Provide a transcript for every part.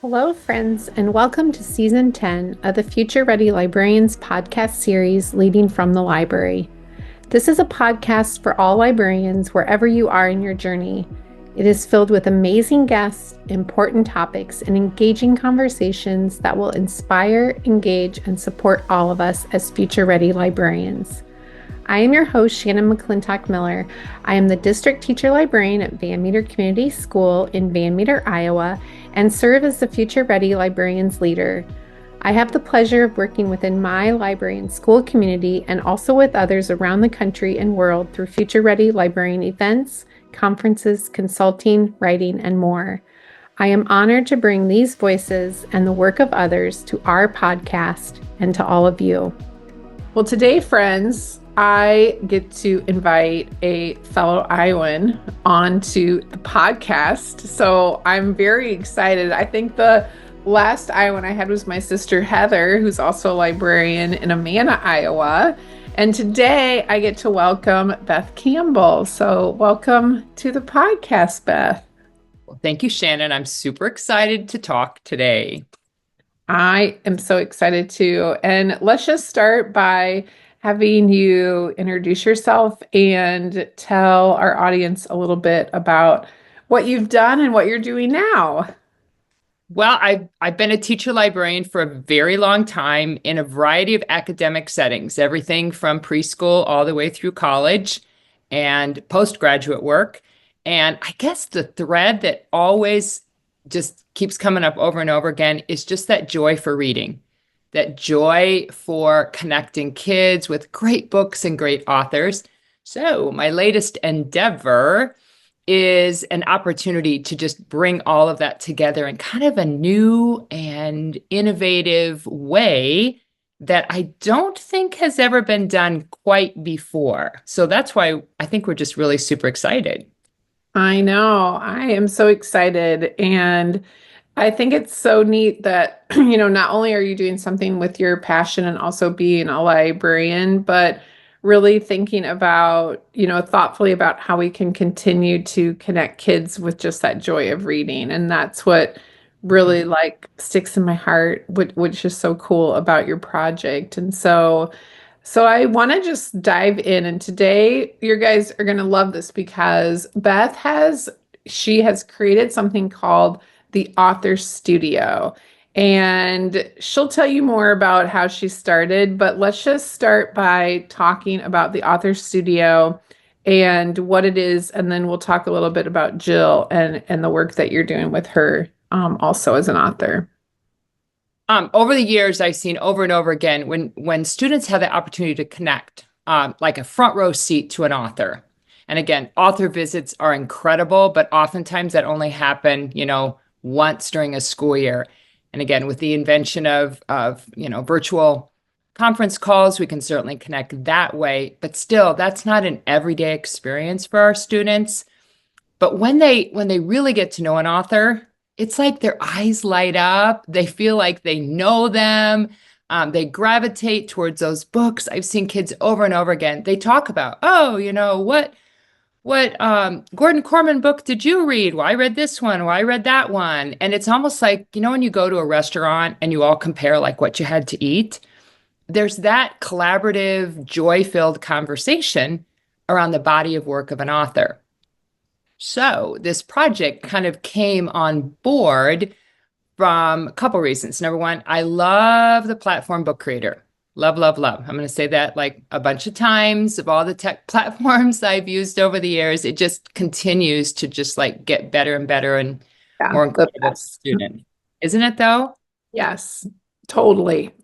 Hello, friends, and welcome to Season 10 of the Future Ready Librarians podcast series, Leading from the Library. This is a podcast for all librarians wherever you are in your journey. It is filled with amazing guests, important topics, and engaging conversations that will inspire, engage, and support all of us as future ready librarians. I am your host, Shannon McClintock Miller. I am the district teacher librarian at Van Meter Community School in Van Meter, Iowa, and serve as the Future Ready Librarians leader. I have the pleasure of working within my library and school community and also with others around the country and world through Future Ready librarian events, conferences, consulting, writing, and more. I am honored to bring these voices and the work of others to our podcast and to all of you. Well, today, friends, I get to invite a fellow Iowan onto the podcast. So I'm very excited. I think the last Iowan I had was my sister Heather, who's also a librarian in Amana, Iowa. And today I get to welcome Beth Campbell. So welcome to the podcast, Beth. Well, thank you, Shannon. I'm super excited to talk today. I am so excited too. And let's just start by having you introduce yourself and tell our audience a little bit about what you've done and what you're doing now. Well, I've been a teacher librarian for a very long time in a variety of academic settings, everything from preschool all the way through college and postgraduate work. And I guess the thread that always just keeps coming up over and over again is just that joy for reading, that joy for connecting kids with great books and great authors. So my latest endeavor is an opportunity to just bring all of that together in kind of a new and innovative way that I don't think has ever been done quite before. So that's why I think we're just really super excited. I know. I am so excited. And I think it's so neat that, not only are you doing something with your passion and also being a librarian, but really thinking about, thoughtfully about how we can continue to connect kids with just that joy of reading. And that's what really sticks in my heart, which is so cool about your project. And so I want to just dive in, and today you guys are going to love this because she has created something called the Author Studio, and she'll tell you more about how she started, but let's just start by talking about the Author Studio and what it is, and then we'll talk a little bit about Jill and the work that you're doing with her also as an author. Over the years, I've seen over and over again when students have the opportunity to connect, like a front row seat to an author. And again, author visits are incredible, but oftentimes that only happen, once during a school year. And again, with the invention of virtual conference calls, we can certainly connect that way. But still, that's not an everyday experience for our students. But when they really get to know an author, it's like their eyes light up. They feel like they know them. They gravitate towards those books. I've seen kids over and over again. They talk about, what Gordon Corman book did you read? Well, I read this one. Well, I read that one. And it's almost like, when you go to a restaurant and you all compare like what you had to eat, there's that collaborative, joy-filled conversation around the body of work of an author. So this project kind of came on board from a couple reasons. Number one, I love the platform Book Creator. Love, love, love. I'm going to say that like a bunch of times. Of all the tech platforms I've used over the years, it just continues to just like get better and better and more incredible to student. Isn't it though? Yes, totally.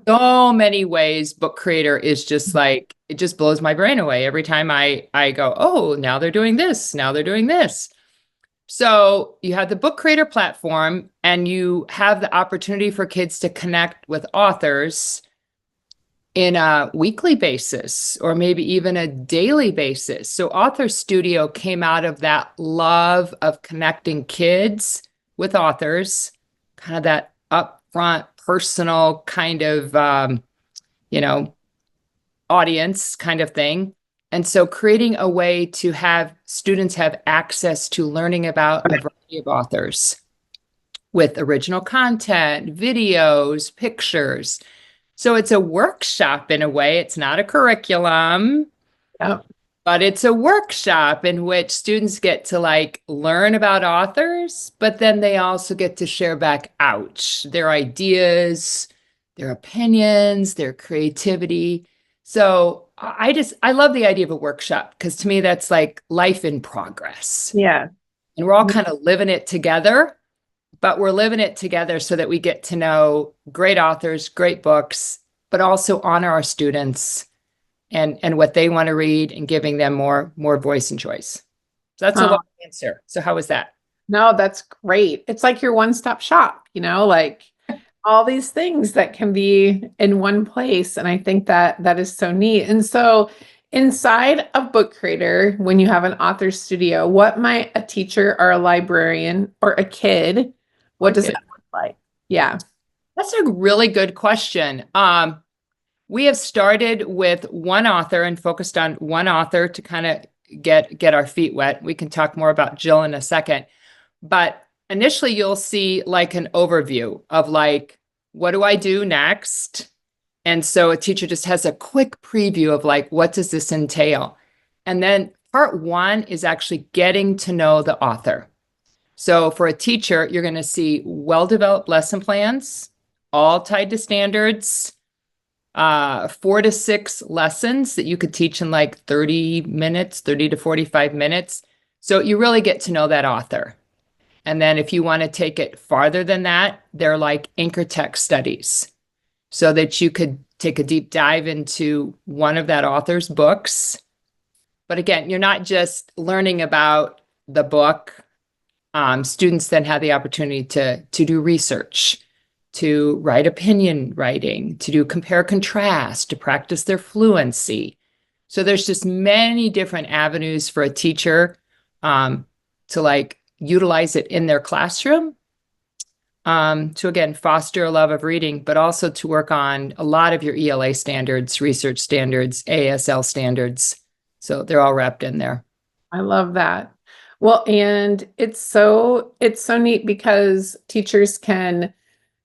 So many ways Book Creator is just like, it just blows my brain away every time I go, oh, now they're doing this. Now they're doing this. So you have the Book Creator platform and you have the opportunity for kids to connect with authors in a weekly basis or maybe even a daily basis. So Author Studio came out of that love of connecting kids with authors, kind of that upfront personal kind of, audience kind of thing. And so creating a way to have students have access to learning about a variety of authors. with original content, videos, pictures. So it's a workshop in a way. It's not a curriculum, Yep. but it's a workshop in which students get to like learn about authors, but then they also get to share back out their ideas, their opinions, their creativity. So I love the idea of a workshop because to me that's like life in progress. Yeah. And we're all kind of living it together, but we're living it together so that we get to know great authors, great books, but also honor our students and what they want to read and giving them more voice and choice. So that's a long answer. So how was that? No, that's great. It's like your one-stop shop, like all these things that can be in one place. And I think that that is so neat. And so inside of Book Creator, when you have an author studio, what might a teacher or a librarian or a kid, what does that look like? Yeah. That's a really good question. We have started with one author and focused on one author to kind of get our feet wet. We can talk more about Jill in a second. But initially you'll see like an overview of like, what do I do next? And so a teacher just has a quick preview of like, what does this entail? And then part one is actually getting to know the author. So for a teacher, you're going to see well-developed lesson plans, all tied to standards, 4 to 6 lessons that you could teach in like 30 minutes, 30 to 45 minutes. So you really get to know that author. And then if you want to take it farther than that, they're like anchor text studies so that you could take a deep dive into one of that author's books. But again, you're not just learning about the book. Students then have the opportunity to do research, to write opinion writing, to do compare contrast, to practice their fluency. So there's just many different avenues for a teacher to like utilize it in their classroom to again foster a love of reading, but also to work on a lot of your ELA standards, research standards, ASL standards. So they're all wrapped in there. I love that. Well, and it's so neat because teachers can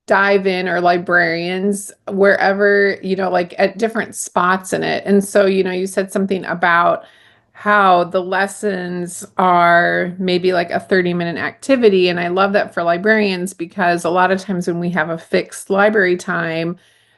dive in, or librarians, wherever, like at different spots in it. And so, you said something about how the lessons are maybe like a 30-minute activity. And I love that for librarians because a lot of times when we have a fixed library time,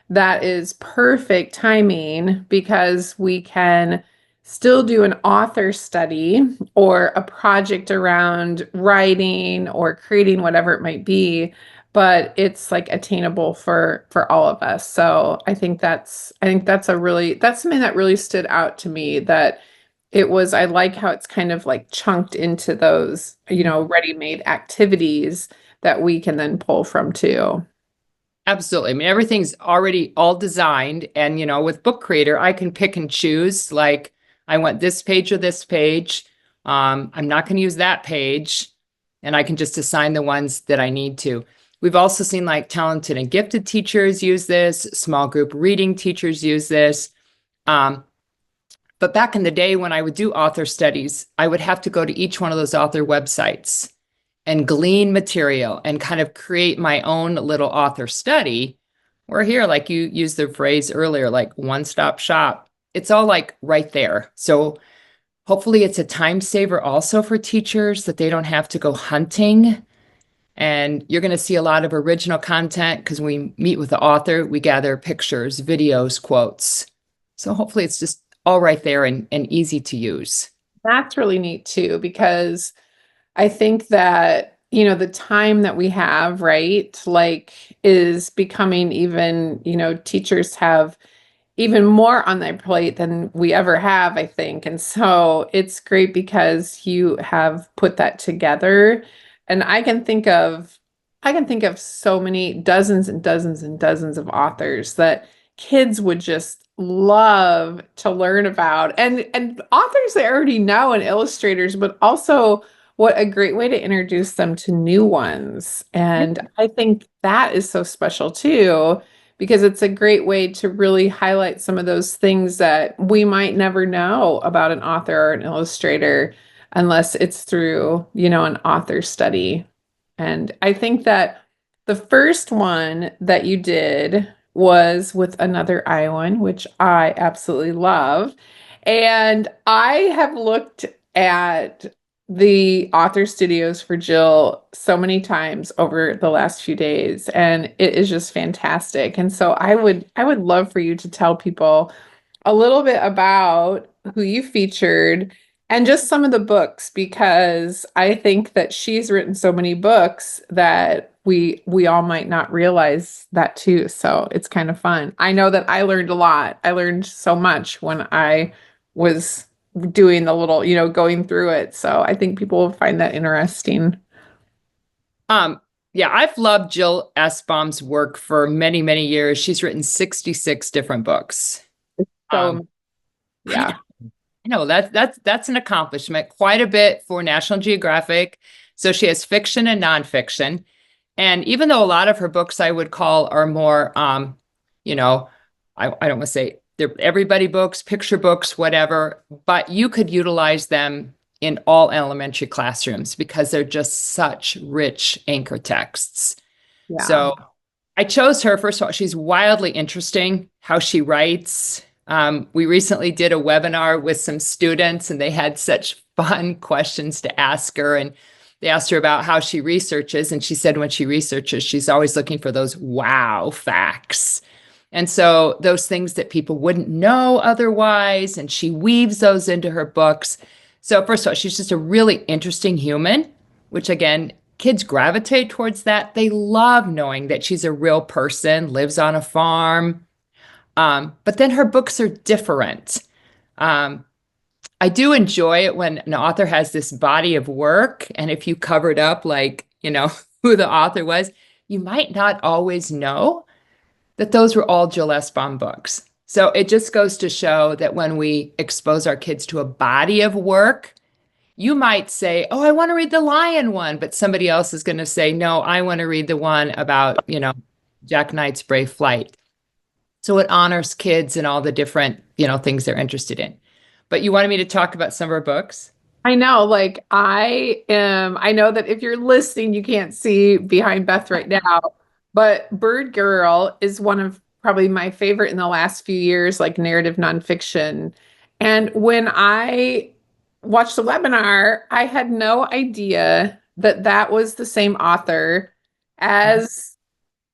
that is perfect timing because we can still do an author study or a project around writing or creating whatever it might be, but it's like attainable for all of us. So I think that's something that really stood out to me, that I like how it's kind of like chunked into those, ready-made activities that we can then pull from too. Absolutely. I mean, everything's already all designed. And, with Book Creator, I can pick and choose, like, I want this page or this page. I'm not going to use that page. And I can just assign the ones that I need to. We've also seen like talented and gifted teachers use this, small group reading teachers use this. But back in the day when I would do author studies, I would have to go to each one of those author websites and glean material and kind of create my own little author study. Where here, like you used the phrase earlier, like one-stop shop. It's all like right there. So hopefully it's a time saver also for teachers that they don't have to go hunting. And you're going to see a lot of original content because when we meet with the author, we gather pictures, videos, quotes. So hopefully it's just all right there and easy to use. That's really neat too, because I think that, the time that we have, right, like is becoming even, teachers have even more on their plate than we ever have, I think. And so it's great because you have put that together. And I can think of so many dozens and dozens and dozens of authors that kids would just love to learn about, and authors they already know, and illustrators, but also what a great way to introduce them to new ones. And I think that is so special too, because it's a great way to really highlight some of those things that we might never know about an author or an illustrator unless it's through, an author study. And I think that the first one that you did was with another Iowan, which I absolutely love. And I have looked at the author studios for Jill so many times over the last few days, and it is just fantastic. And so I would love for you to tell people a little bit about who you featured and just some of the books, because I think that she's written so many books that we all might not realize that too. So it's kind of fun. I know that I learned a lot. I learned so much when I was doing the little, going through it. So I think people will find that interesting. Um, yeah, I've loved Jill Esbaum's work for many, many years. She's written 66 different books. Um, So yeah. I know that's an accomplishment, quite a bit for National Geographic. So she has fiction and nonfiction. And even though a lot of her books I would call are more, you know, I don't want to say they're everybody books, picture books, whatever, but you could utilize them in all elementary classrooms because they're just such rich anchor texts. Yeah. So I chose her. First of all, she's wildly interesting how she writes. We recently did a webinar with some students, and they had such fun questions to ask her. And they asked her about how she researches. And she said when she researches, she's always looking for those wow facts. And so those things that people wouldn't know otherwise, and she weaves those into her books. So, first of all, she's just a really interesting human, which again, kids gravitate towards that. They love knowing that she's a real person, lives on a farm. But then her books are different. Um, I do enjoy it when an author has this body of work, and if you covered up, like, who the author was, you might not always know that those were all Jill Esbaum books. So it just goes to show that when we expose our kids to a body of work, you might say, "Oh, I want to read the lion one," but somebody else is going to say, "No, I want to read the one about, Jack Knight's Brave Flight." So it honors kids and all the different, things they're interested in. But you wanted me to talk about some of our books? I know, like I know that if you're listening, you can't see behind Beth right now, but Bird Girl is one of probably my favorite in the last few years, like narrative nonfiction. And when I watched the webinar, I had no idea that that was the same author as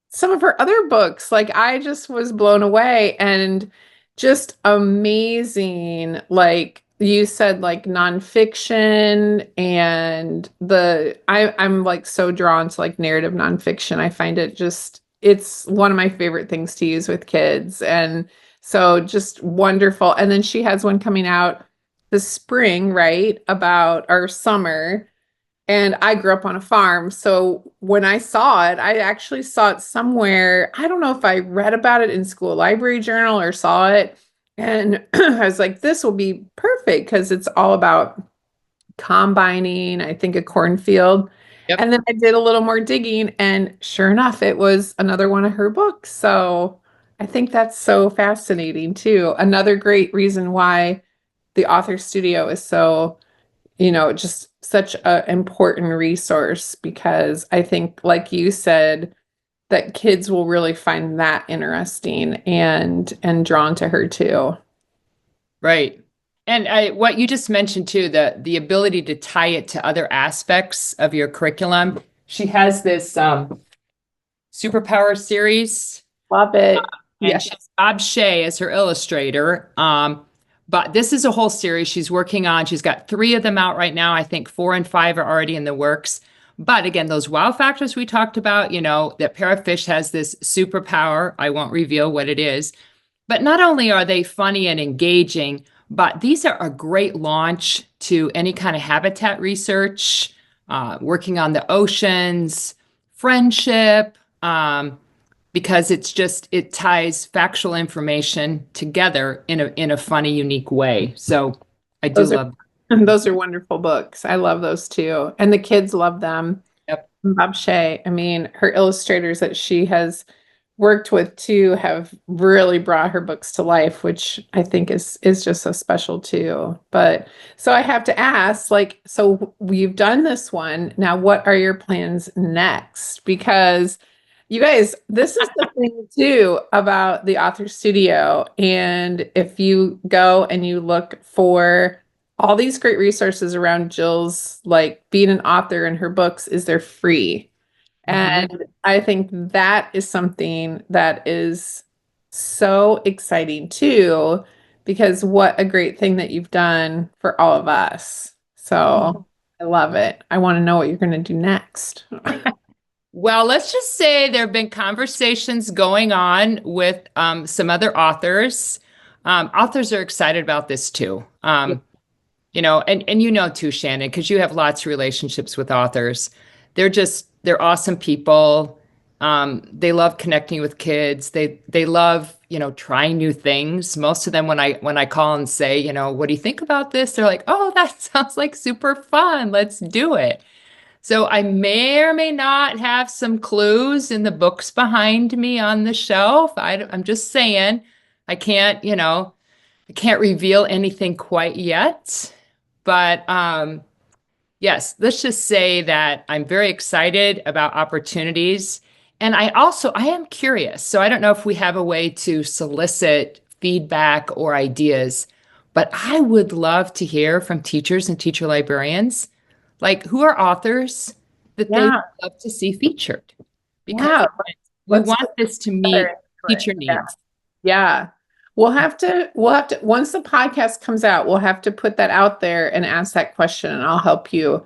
some of her other books. Like I just was blown away and just amazing. Like you said, like nonfiction and I'm like so drawn to like narrative nonfiction. I find it just it's one of my favorite things to use with kids. And so just wonderful. And then she has one coming out this spring, right? About our summer. And I grew up on a farm. So when I saw it, I actually saw it somewhere. I don't know if I read about it in school library journal or saw it. And I was like, this will be perfect because it's all about combining, I think, a cornfield. Yep. And then I did a little more digging, and sure enough, it was another one of her books. So I think that's so fascinating too. Another great reason why the author studio is so just such an important resource, because I think, like you said, that kids will really find that interesting and drawn to her too. Right. And what you just mentioned too, the ability to tie it to other aspects of your curriculum. She has this superpower series, Love it. and Yeah. she has Bob Shea as her illustrator. But this is a whole series she's working on. She's got 3 of them out right now. I think 4 and 5 are already in the works. But again, those wow factors we talked about, that Parrotfish has this superpower. I won't reveal what it is. But not only are they funny and engaging, but these are a great launch to any kind of habitat research, working on the oceans, friendship, because it ties factual information together in a funny, unique way. So I do Those are love. those are wonderful books. I love those too. And the kids love them. Yep. Bob Shea, I mean, her illustrators that she has worked with too have really brought her books to life, which I think is just so special too. But so I have to ask, like, so we've done this one. Now, what are your plans next? Because you guys, this is the thing too about the author studio. And if you go and you look for all these great resources around Jill's like being an author and her books, is they're free. Mhm. And I think that is something that is so exciting too, because what a great thing that you've done for all of us. So I love it. I want to know what you're going to do next. Well, let's just say there have been conversations going on with some other authors. Authors are excited about this too. And you know too, Shannon, because you have lots of relationships with authors. They're awesome people. They love connecting with kids. They love, trying new things. Most of them when I call and say, what do you think about this? They're like, oh, that sounds like super fun. Let's do it. So I may or may not have some clues in the books behind me on the shelf. I'm just saying, I can't, I can't reveal anything quite yet. But yes, let's just say that I'm very excited about opportunities. And I am curious. So I don't know if we have a way to solicit feedback or ideas, but I would love to hear from teachers and teacher librarians, like who are authors that they would Yeah, love to see featured, because yeah. we Let's want get this to together meet into it. teacher Yeah. needs. Yeah. We'll have to, once the podcast comes out, we'll have to put that out there and ask that question, and I'll help you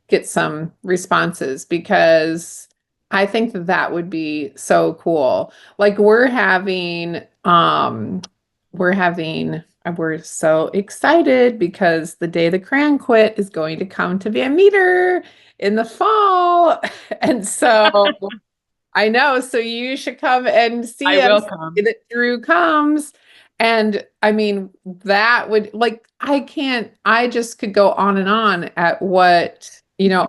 get some responses because I think that that would be so cool. Like we're so excited because the day the crayon quit is going to come to Van Meter in the fall. And so I know. So you should come and I see will us come. that Drew comes. And I mean, that would like, I just could go on and on at what,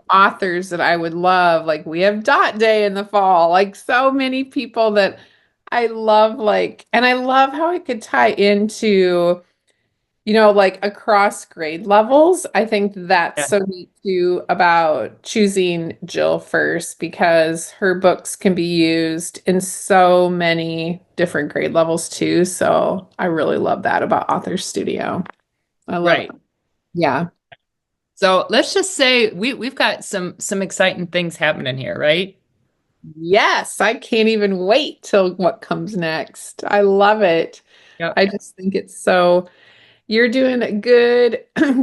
authors that I would love. Like, we have Dot Day in the fall, like, so many people that I love, like, and I love how it could tie into like across grade levels. I think that's Yeah. so neat too about choosing Jill first because her books can be used in so many different grade levels too. So I really love that about Author Studio. I love it. Right. Yeah. So let's just say we've got some exciting things happening here, right? Yes, I can't even wait till what comes next. I love it. Yep. I just think it's so you're doing a good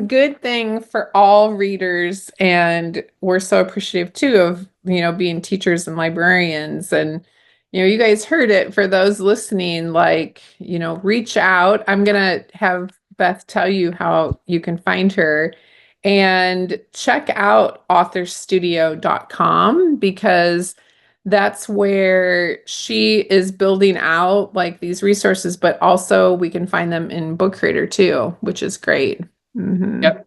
good thing for all readers, and we're so appreciative too of, being teachers and librarians. And you guys heard it. For those listening, like, reach out. I'm gonna have Beth tell you how you can find her and check out authorstudio.com because that's where she is building out like these resources, but also we can find them in Book Creator too, which is great. Hmm. Yep.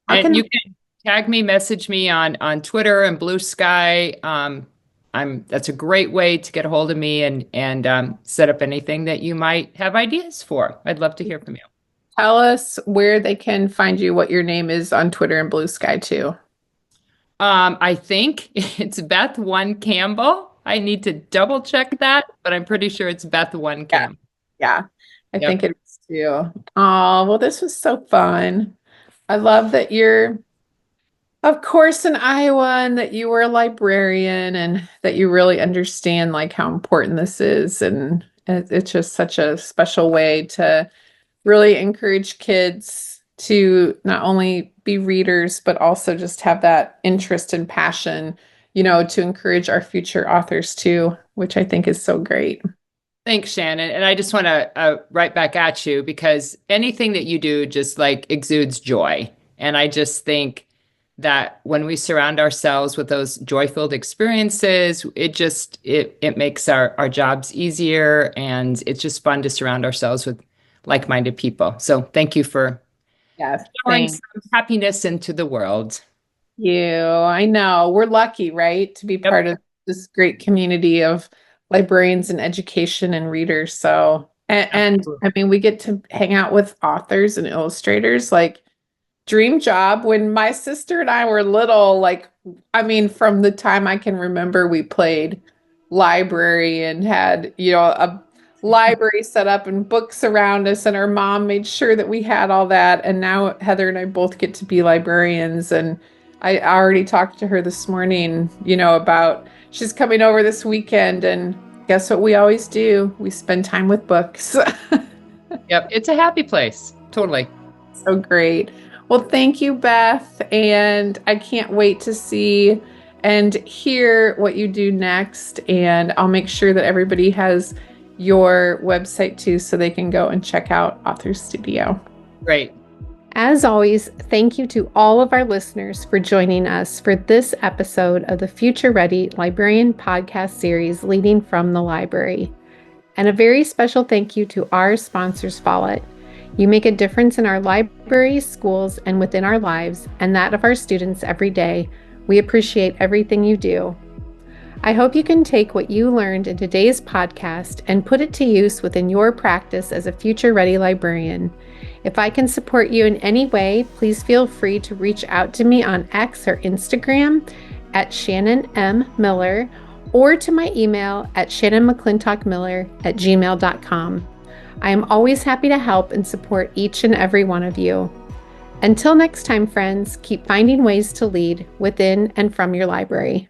How And can you can tag me, message me on Twitter and Blue Sky. That's a great way to get a hold of me and set up anything that you might have ideas for. I'd love to hear from you. tell us where they can find you, what your name is on Twitter and Blue Sky too? I think it's Beth One Campbell. I need to double check that, but I'm pretty sure it's Beth One Yeah, Campbell. yeah, I think Yep. it is too. Oh, well, this was so fun. I love that you're, of course, in Iowa and that you were a librarian and that you really understand like how important this is. And it's just such a special way to really encourage kids to not only be readers, but also just have that interest and passion, to encourage our future authors too, which I think is so great. Thanks, Shannon. And I just want to write back at you because anything that you do just like exudes joy. And I just think that when we surround ourselves with those joy-filled experiences, it makes our jobs easier, and it's just fun to surround ourselves with like-minded people. So thank you for Yes, pouring thank some happiness into the world. you. I know we're lucky, right, to be Yep. part of this great community of librarians in education and readers. So, and Absolutely. I mean, we get to hang out with authors and illustrators, like dream job. When my sister and I were little, like, I mean, from the time I can remember, we played library and had, a library set up and books around us, and our mom made sure that we had all that. And now Heather and I both get to be librarians. And I already talked to her this morning, about she's coming over this weekend, and guess what we always do? We spend time with books. Yep. It's a happy place. Totally. So great. Well, thank you, Beth. And I can't wait to see and hear what you do next. And I'll make sure that everybody has your website too, so they can go and check out Author Studio. Great. As always, thank you to all of our listeners for joining us for this episode of the Future Ready Librarian Podcast Series, Leading from the Library. And a very special thank you to our sponsors, Follett. You make a difference in our libraries, schools, and within our lives, and that of our students every day. We appreciate everything you do. I hope you can take what you learned in today's podcast and put it to use within your practice as a future-ready librarian. If I can support you in any way, please feel free to reach out to me on X or Instagram at Shannon M. Miller, or to my email at shannonmcclintockmiller@gmail.com. I am always happy to help and support each and every one of you. Until next time, friends, keep finding ways to lead within and from your library.